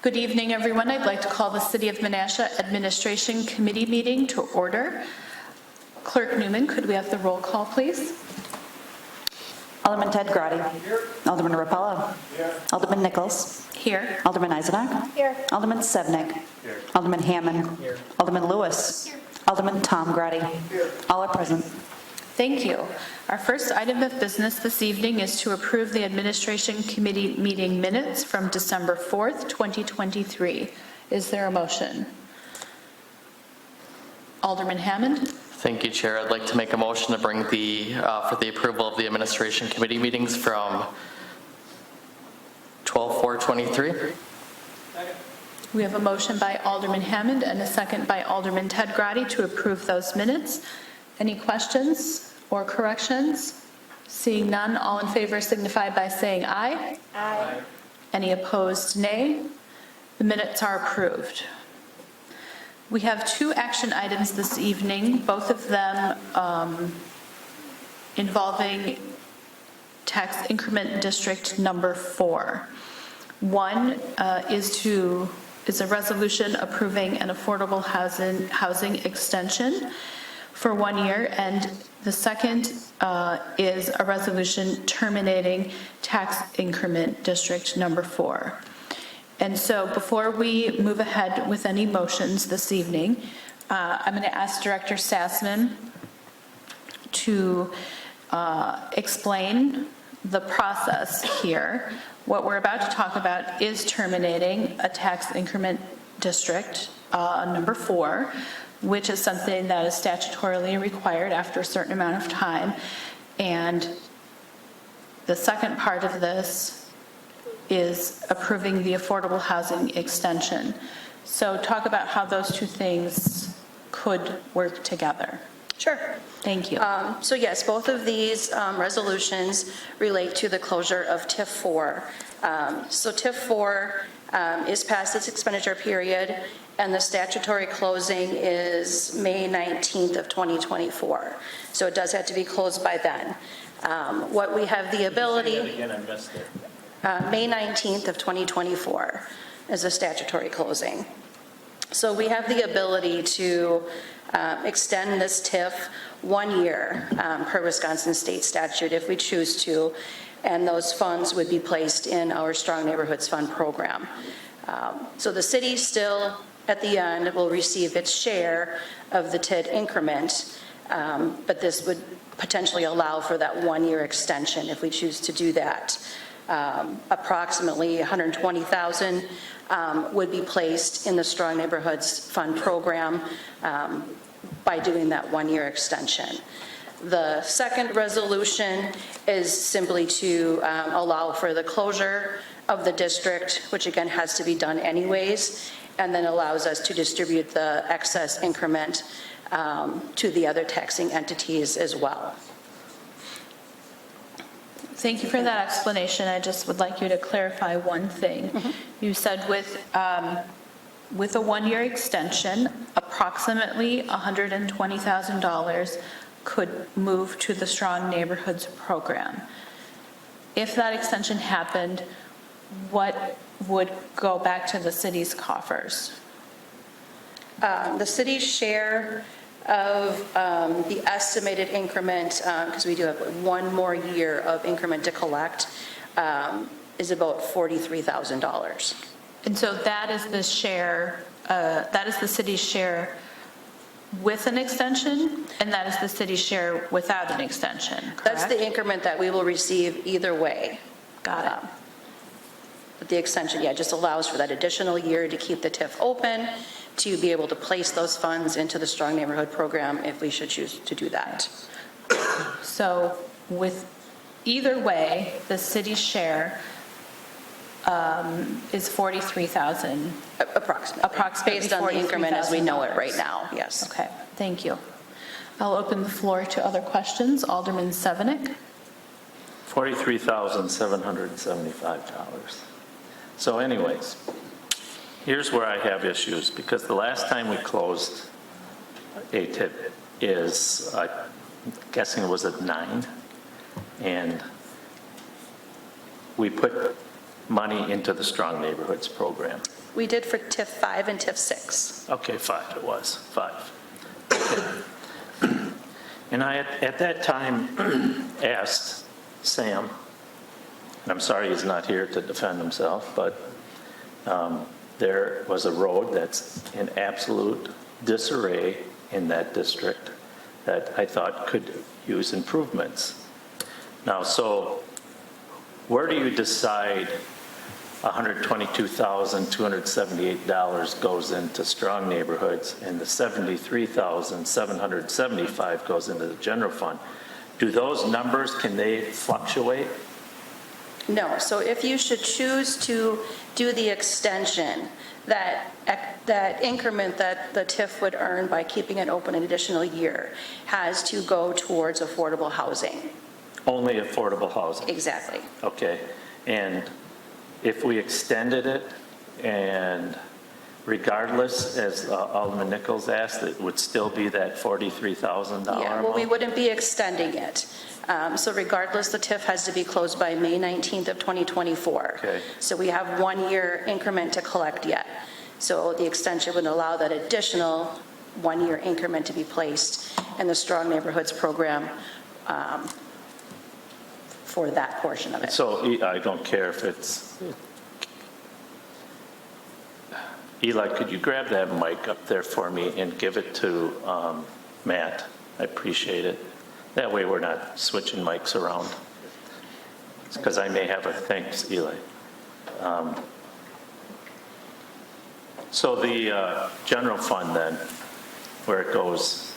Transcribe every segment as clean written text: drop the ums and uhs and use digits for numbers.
Good evening, everyone. I'd like to call the City of Menasha Administration Committee meeting to order. Clerk Newman, could we have the roll call, please? Alderman Ted Grotti. Here. Alderman Rapallo. Here. Alderman Nichols. Here. Alderman Eisenach. Here. Alderman Sevnik. Here. Alderman Hammond. Here. Alderman Lewis. Here. Alderman Tom Grotti. Here. All are present. Thank you. Our first item of business this evening is to approve the Administration Committee meeting minutes from December 4th, 2023. Is there a motion? Alderman Hammond. Thank you, Chair. I'd like to make a motion to bring for the approval of the Administration Committee meetings from 12/4/23. We have a motion by Alderman Hammond and a second by Alderman Ted Grotti to approve those minutes. Any questions or corrections? Seeing none, all in favor signify by saying aye. Aye. Any opposed, nay. The minutes are approved. We have two action items this evening, both of them involving tax increment district number 4. One is a resolution approving an affordable housing extension for 1 year, and the second is a resolution terminating tax increment district number 4. And so before we move ahead with any motions this evening, I'm going to ask Director Sassman to explain the process here. What we're about to talk about is terminating a tax increment district number 4, which is something that is statutorily required after a certain amount of time. And the second part of this is approving the affordable housing extension. So talk about how those two things could work together. Sure. Thank you. So yes, both of these resolutions relate to the closure of TIF 4. So TIF 4 is past its expenditure period, and the statutory closing is May 19th of 2024. So it does have to be closed by then. What we have the ability... Again, I missed it. May 19th of 2024 is a statutory closing. So we have the ability to extend this TIF 1 year per Wisconsin state statute if we choose to, and those funds would be placed in our Strong Neighborhoods Fund program. So the city still, at the end, will receive its share of the TID increment, but this would potentially allow for that 1 year extension if we choose to do that. Approximately $120,000 would be placed in the Strong Neighborhoods Fund program by doing that 1 year extension. The second resolution is simply to allow for the closure of the district, which again has to be done anyways, and then allows us to distribute the excess increment to the other taxing entities as well. Thank you for that explanation. I just would like you to clarify one thing. Mm-hmm. You said with a 1 year extension, approximately $120,000 could move to the Strong Neighborhoods program. If that extension happened, what would go back to the city's coffers? The city's share of the estimated increment, because we do have 1 more year of increment to collect, is about $43,000. And so that is the share, that is the city's share with an extension, and that is the city's share without an extension, correct? That's the increment that we will receive either way. Got it. But the extension, yeah, just allows for that additional year to keep the TIF open, to be able to place those funds into the Strong Neighborhood program if we should choose to do that. So with either way, the city's share is $43,000. Approximately. Based on the increment as we know it right now, yes. Okay, thank you. I'll open the floor to other questions. Alderman Sevnik. $43,775. So anyways, here's where I have issues, because the last time we closed ATIP is, I'm guessing it was at 9, and we put money into the Strong Neighborhoods program. We did for TIF 5 and TIF 6. Okay, 5 it was, 5. And I, at that time, asked Sam, and I'm sorry he's not here to defend himself, but there was a road that's in absolute disarray in that district that I thought could use improvements. Now, so where do you decide $122,278 goes into strong neighborhoods and the $73,775 goes into the general fund? Do those numbers, can they fluctuate? No, so if you should choose to do the extension, that increment that the TIF would earn by keeping it open an additional year has to go towards affordable housing. Only affordable housing? Exactly. Okay. And if we extended it, and regardless, as Alderman Nichols asked, it would still be that $43,000 Yeah, well, we amount? wouldn't be extending it. So regardless, the TIF has to be closed by May 19th of 2024. Okay. So we have 1 year increment to collect yet. So the extension would allow that additional 1 year increment to be placed in the Strong Neighborhoods program for that portion of it. So I don't care if it's, Eli, could you grab that mic up there for me and give it to Matt? I appreciate it. That way we're not switching mics around. Because I may have a, thanks, Eli. So the general fund then, where it goes,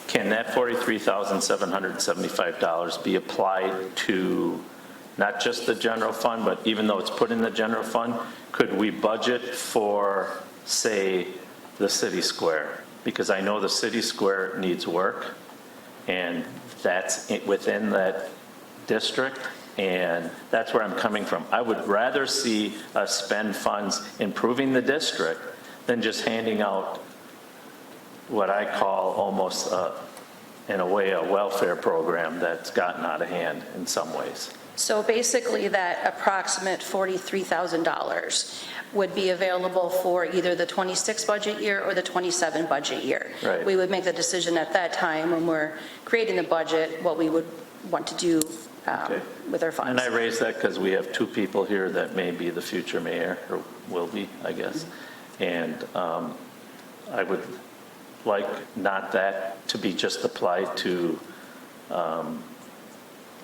can that $43,775 be applied to not just the general fund, but even though it's put in the general fund, could we budget for, say, the city square? Because I know the city square needs work, and that's within that district, and that's where I'm coming from. I would rather see us spend funds improving the district than just handing out what I call almost, in a way, a welfare program that's gotten out of hand in some ways. So basically, that approximate $43,000 would be available for either the 26 budget year or the 27 budget year. Right. We would make the decision at that time when we're creating the budget, what we would want to do Okay. with our funds. And I raise that because we have 2 people here that may be the future mayor, or will be, I guess. And I would like not that to be just applied to,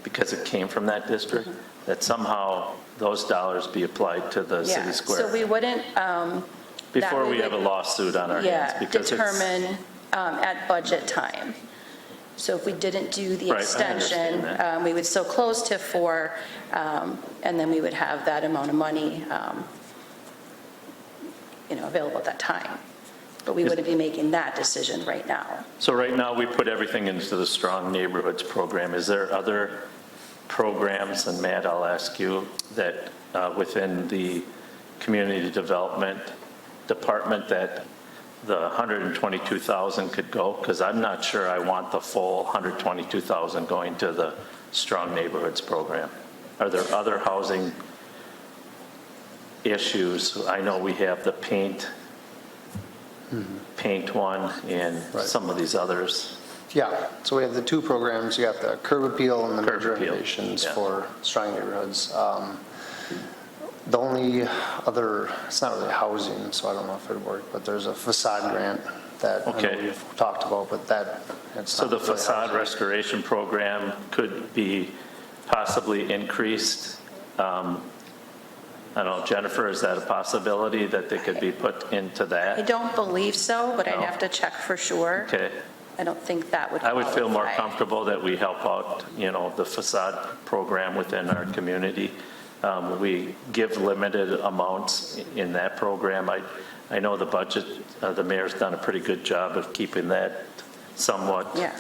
because it came from that district, that somehow those dollars be applied to the Yeah, city square. so we wouldn't. Before we have a would- lawsuit on our hands. Yeah, Because it's, determine at budget time. So if we didn't do the Right, I extension, understand that. we would still close TIF 4, and then we would have that amount of money, available at that time. But we wouldn't be making that decision right now. so right now, we put everything into the Strong Neighborhoods program. Is there other programs, and Matt, I'll ask you, that within the community development department that the 122,000 could go? Because I'm not sure I want the full 122,000 going to the Strong Neighborhoods program. Are there other housing issues? I know we have the paint one and Right. some of these others. Yeah, so we have the 2 programs. You got the curb appeal and the Curb major appeal, renovations yeah. for strong neighborhoods. The only other, it's not really housing, so I don't know if it'd work, but there's a facade grant that I know Okay. we've talked about, but it's So not the really facade housing. restoration program could be possibly increased. I don't know, Jennifer, is that a possibility that they could be put into I that? don't believe so, but I'd No. have to check for sure. Okay. I don't think that would I would feel more qualify. comfortable that we help out, the facade program within our community. We give limited amounts in that program. I know the budget, the mayor's done a pretty good job of keeping that somewhat. Yeah.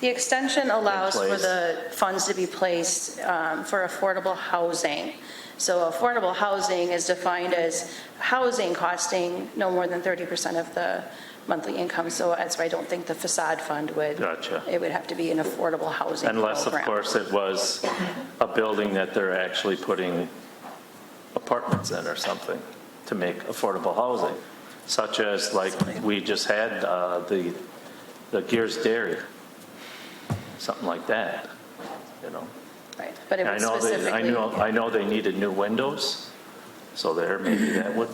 The extension allows for place. the funds to be placed for affordable housing. So affordable housing is defined as housing costing no more than 30% of the monthly income. So that's why I don't think the facade fund would. Gotcha. It would have to be an affordable housing Unless, of program. course, it was a building that they're actually putting apartments in or something to make affordable housing, such as like we just had the Gears Dairy, something like that, you know. Right, but it And was I specifically. know they needed new windows, so there, maybe that would,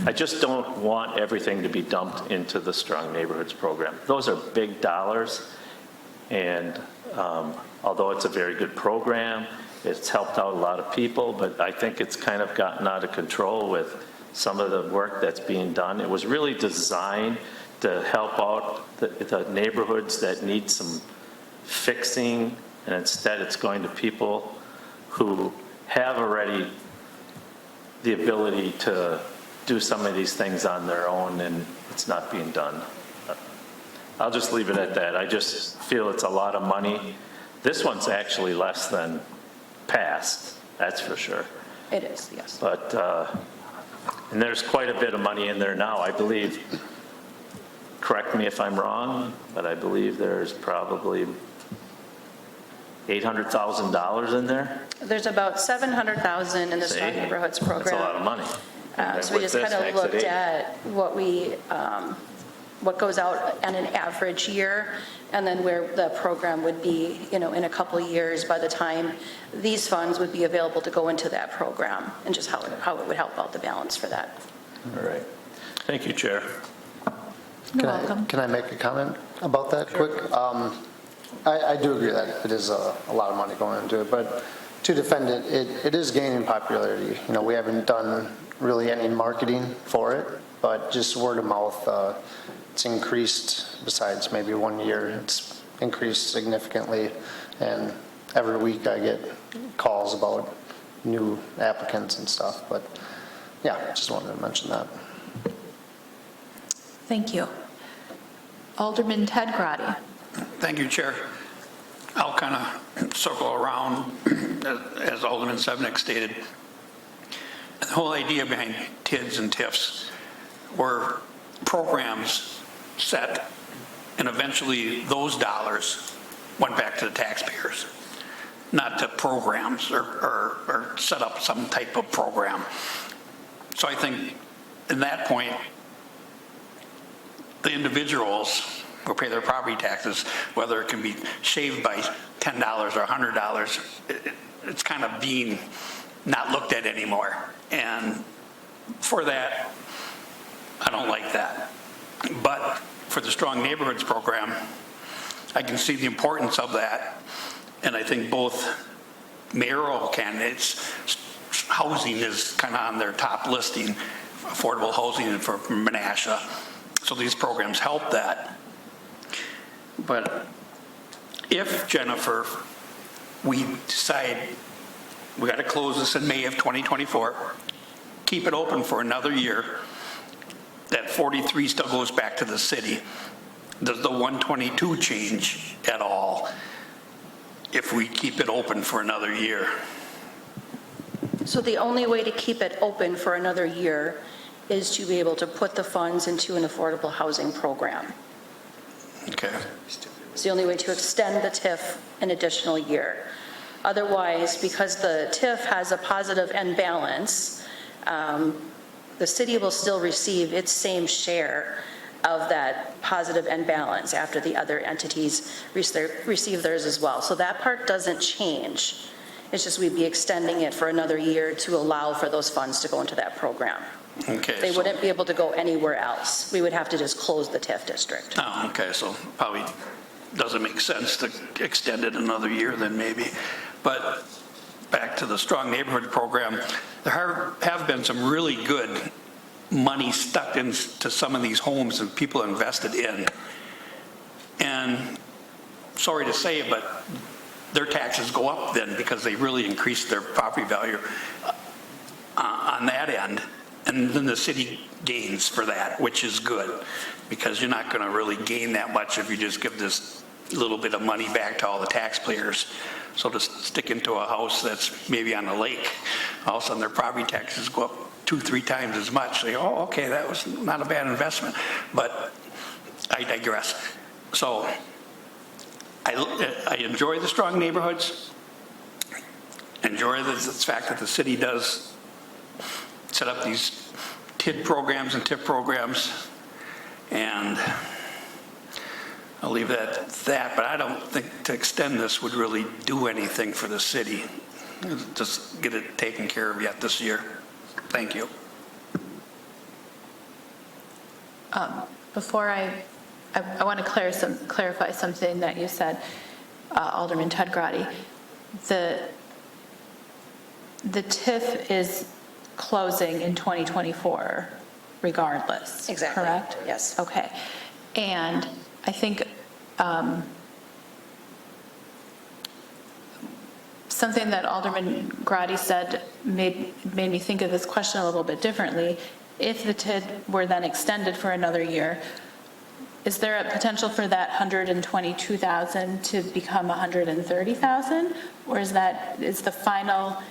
I just don't want everything to be dumped into the Strong Neighborhoods program. Those are big dollars, and although it's a very good program, it's helped out a lot of people, but I think it's kind of gotten out of control with some of the work that's being done. It was really designed to help out the neighborhoods that need some fixing, and instead it's going to people who have already the ability to do some of these things on their own, and it's not being done. I'll just leave it at that. I just feel it's a lot of money. This one's actually less than past, that's for sure. It is, yes. But, and there's quite a bit of money in there now, I believe. Correct me if I'm wrong, but I believe there's probably $800,000 in there. There's about 700,000 in the See? Strong Neighborhoods program. That's a lot of money. So we just kind of looked at what goes out on an average year, and then where the program would be, in a couple of years by the time these funds would be available to go into that program, and just how it would help out the balance for that. All right. Thank you, Chair. You're welcome. Can I make a comment about that quick? I do agree that it is a lot of money going into it, but to defend it, it is gaining popularity. We haven't done really any marketing for it, but just word of mouth, it's increased. Besides maybe 1 year, it's increased significantly, and every week I get calls about new applicants and stuff, but yeah, just wanted to mention that. Thank you. Alderman Ted Grady. Thank you, Chair. I'll kind of circle around, as Alderman Sevenick stated. The whole idea behind TIDs and TIFs were programs set, and eventually those dollars went back to the taxpayers, not to programs or set up some type of program. So I think in that point, the individuals who pay their property taxes, whether it can be shaved by $10 or $100, it's kind of being not looked at anymore. And for that, I don't like that. But for the Strong Neighborhoods program, I can see the importance of that. And I think both mayoral candidates, housing is kind of on their top listing, affordable housing for Menasha. So these programs help that. But if, Jennifer, we decide we got to close this in May of 2024, keep it open for another year, that 43 still goes back to the city, does the 122 change at all if we keep it open for another year? So the only way to keep it open for another year is to be able to put the funds into an affordable housing program. Okay. It's the only way to extend the TIF an additional year. Otherwise, because the TIF has a positive end balance, the city will still receive its same share of that positive end balance after the other entities receive theirs as well. So that part doesn't change. It's just we'd be extending it for another year to allow for those funds to go into that program. Okay. They so- wouldn't be able to go anywhere else. We would have to just close the TIF district. Oh, okay, so probably doesn't make sense to extend it another year then maybe. But back to the Strong Neighborhood Program, there have been some really good money stuck into some of these homes that people invested in. And sorry to say it, but their taxes go up then because they really increased their property value on that end. And then the city gains for that, which is good, because you're not going to really gain that much if you just give this little bit of money back to all the taxpayers. So to stick into a house that's maybe on a lake, all of a sudden their property taxes go up 2-3 times as much. They go, oh, okay, that was not a bad investment. But I digress. So I enjoy the Strong Neighborhoods, enjoy the fact that the city does set up these TID programs and TIF programs. And I'll leave that at that, but I don't think to extend this would really do anything for the city. Just get it taken care of yet this year. Thank you. Before I want to clarify something that you said, Alderman Ted Grady. The TIF is closing in 2024 regardless, Exactly. correct? Yes. Okay. And I think something that Alderman Grady said made me think of this question a little bit differently. If the TID were then extended for another year, is there a potential for that 122,000 to become 130,000? Or is the final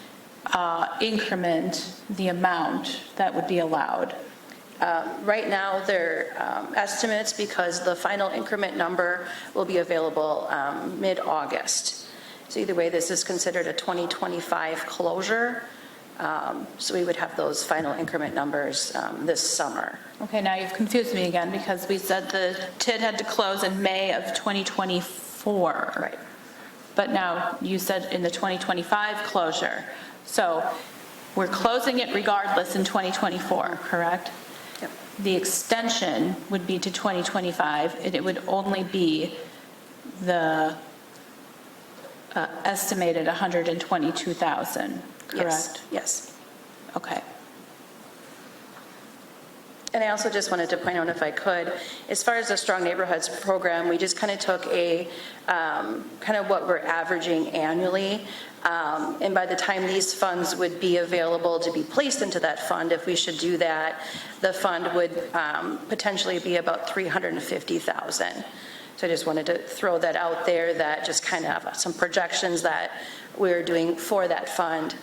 increment the amount that would be allowed? Right now, they're estimates because the final increment number will be available mid-August. So either way, this is considered a 2025 closure. So we would have those final increment numbers this summer. Okay, now you've confused me again because we said the TID had to close in May of 2024. Right. But now you said in the 2025 closure. So we're closing it regardless in 2024, correct? Yep. The extension would be to 2025, and it would only be the estimated 122,000, correct? Yes. Yes. Okay. And I also just wanted to point out, if I could, as far as the Strong Neighborhoods program, we just kind of took a kind of what we're averaging annually. And by the time these funds would be available to be placed into that fund, if we should do that, the fund would potentially be about $350,000. So I just wanted to throw that out there, that just kind of have some projections that we're doing for that fund,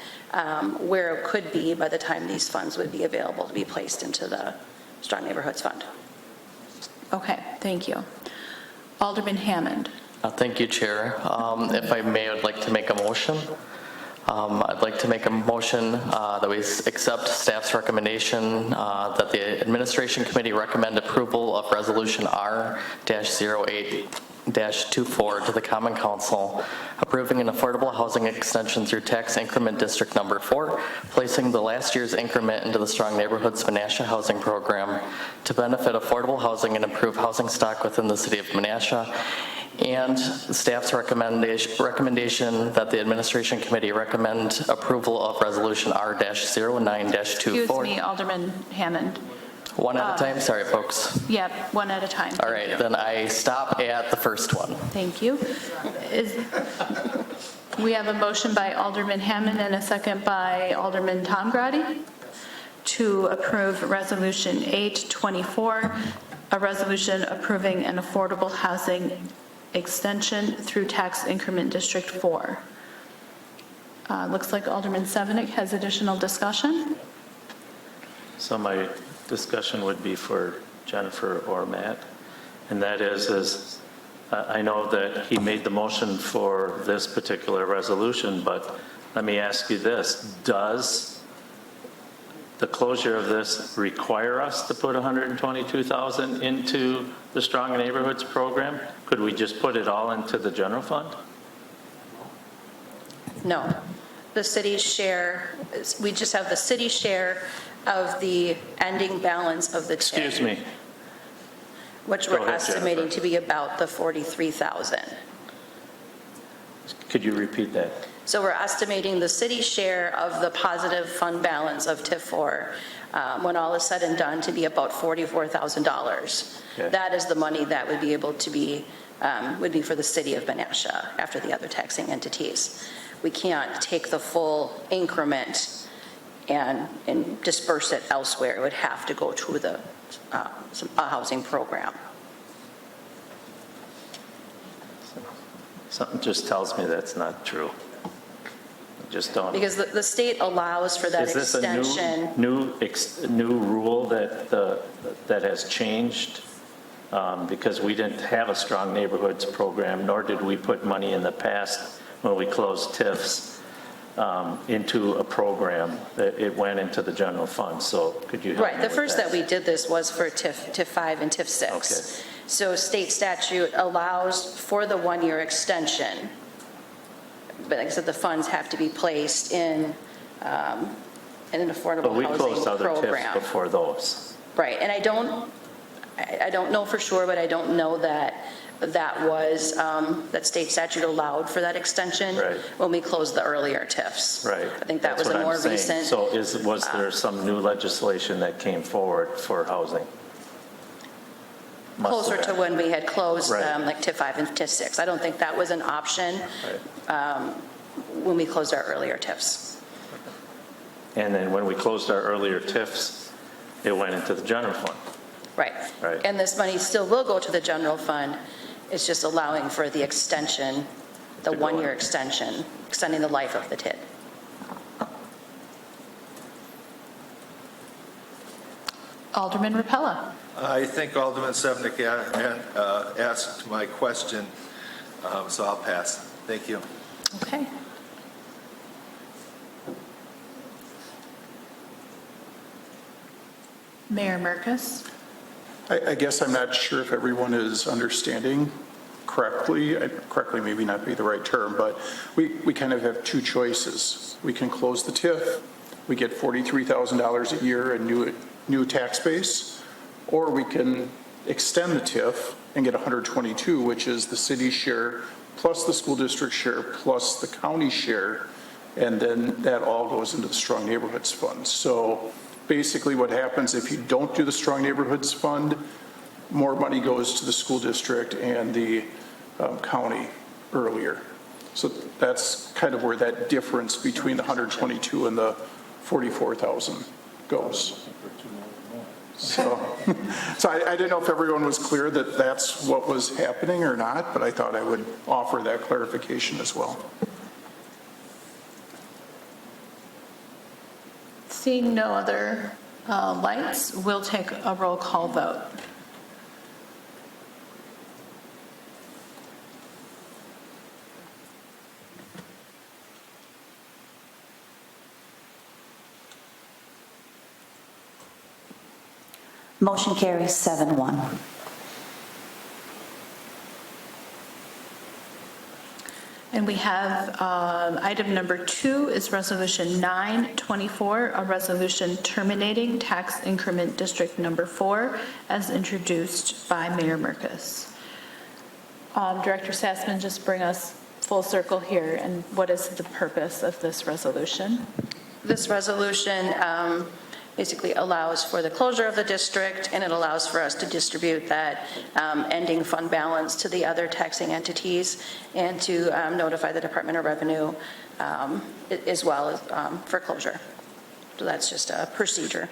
where it could be by the time these funds would be available to be placed into the Strong Neighborhoods Fund. Okay, thank you. Alderman Hammond. Thank you, Chair. If I may, I'd like to make a motion. I'd like to make a motion that we accept staff's recommendation that the Administration Committee recommend approval of Resolution R-08-24 to the Common Council, approving an affordable housing extension through tax increment district number 4, placing the last year's increment into the Strong Neighborhoods Menasha housing program to benefit affordable housing and improve housing stock within the city of Menasha, and staff's recommendation that the Administration Committee recommend approval of Resolution R-09-24. Excuse me, Alderman Hammond. One at a time? Sorry, folks. Yep, one at a time. All right, then I stop at the first one. Thank you. We have a motion by Alderman Hammond and a second by Alderman Tom Grady to approve Resolution 824, a resolution approving an affordable housing extension through tax increment District 4. Looks like Alderman Severnick has additional discussion. So my discussion would be for Jennifer or Matt, and that is I know that he made the motion for this particular resolution, but let me ask you this. Does the closure of this require us to put $122,000 into the Strong Neighborhoods program? Could we just put it all into the general fund? No. The city's share, we just have the city share of the ending balance of the TID. Excuse me. Which Go we're ahead, estimating Jennifer. to be about the 43,000. Could you repeat that? So we're estimating the city share of the positive fund balance of TIF 4, when all is said and done, to be about $44,000. Okay. That is the money that would be able to be, would be for the city of Menasha after the other taxing entities. We can't take the full increment and disperse it elsewhere. It would have to go to the a housing program. Something just tells me that's not true. I just don't. Because the state allows for that Is this extension. a new rule that has changed? Because we didn't have a Strong Neighborhoods program, nor did we put money in the past when we closed TIFs. into a program, that it went into the general fund, so could you help me Right, the with first that we did this was for TIF 5 and TIF 6. Okay. So state statute allows for the one-year extension, but like I said, the funds have to be placed in an But affordable we housing closed other TIFs program. before those. Right, and I don't know for sure, but I don't know that that state statute allowed for that extension Right. when we closed the earlier TIFs. Right. I think that That's was a what I'm more saying. recent. So was there some new legislation that came forward for housing? Must Closer have to been. when we had closed, Right. like TIF 5 and TIF 6. I don't think that was an option Right. when we closed our earlier TIFs. And then when we closed our earlier TIFs, it went into the general fund. Right. Right. And this money still will go to the general fund. It's just allowing for the extension, the To go one-year in. extension, extending the life of the TID. Alderman Rapella. I think Alderman Sevenick asked my question, so I'll pass. Thank you. Okay. Mayor Merkus. I guess I'm not sure if everyone is understanding correctly. Correctly maybe not be the right term, but we kind of have two choices. We can close the TIF, we get $43,000 a year in new tax base, or we can extend the TIF and get 122, which is the city share plus the school district share plus the county share, and then that all goes into the Strong Neighborhoods Fund. So basically what happens if you don't do the Strong Neighborhoods Fund, more money goes to the school district and the county earlier. So that's kind of where that difference between the 122 and the 44,000 goes. So I didn't know if everyone was clear that that's what was happening or not, but I thought I would offer that clarification as well. Seeing no other lights, we'll take a roll call vote. Motion carries 7-1. And we have item number 2 is Resolution 924, a resolution terminating tax increment District Number 4 as introduced by Mayor Merkus. Director Sassman, just bring us full circle here, and what is the purpose of this resolution? This resolution basically allows for the closure of the district, and it allows for us to distribute that ending fund balance to the other taxing entities and to notify the Department of Revenue as well as for closure. So that's just a procedure.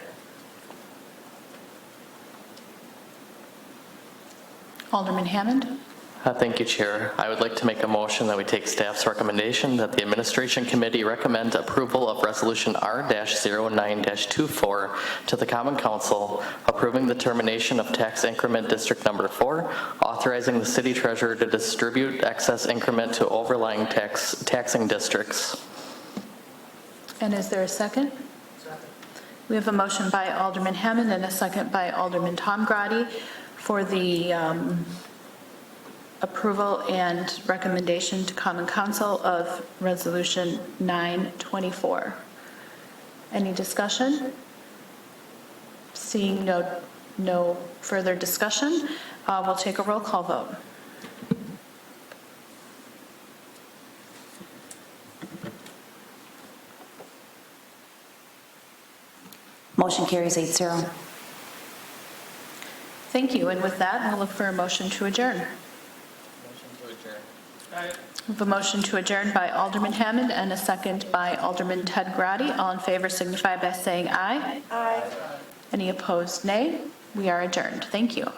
Alderman Hammond? Thank you, Chair. I would like to make a motion that we take staff's recommendation that the Administration Committee recommend approval of Resolution R-09-24 to the Common Council, approving the termination of tax increment District Number 4, authorizing the City Treasurer to distribute excess increment to overlying taxing districts. And is there a second? We have a motion by Alderman Hammond and a second by Alderman Tom Grady for the approval and recommendation to Common Council of Resolution 924. Any discussion? Seeing no further discussion, we'll take a roll call vote. Motion carries 8-0. Thank you, and with that, we'll look for a motion to adjourn. We have a motion to adjourn by Alderman Hammond and a second by Alderman Ted Grady. All in favor signify by saying aye. Aye. Any opposed, nay. We are adjourned. Thank you.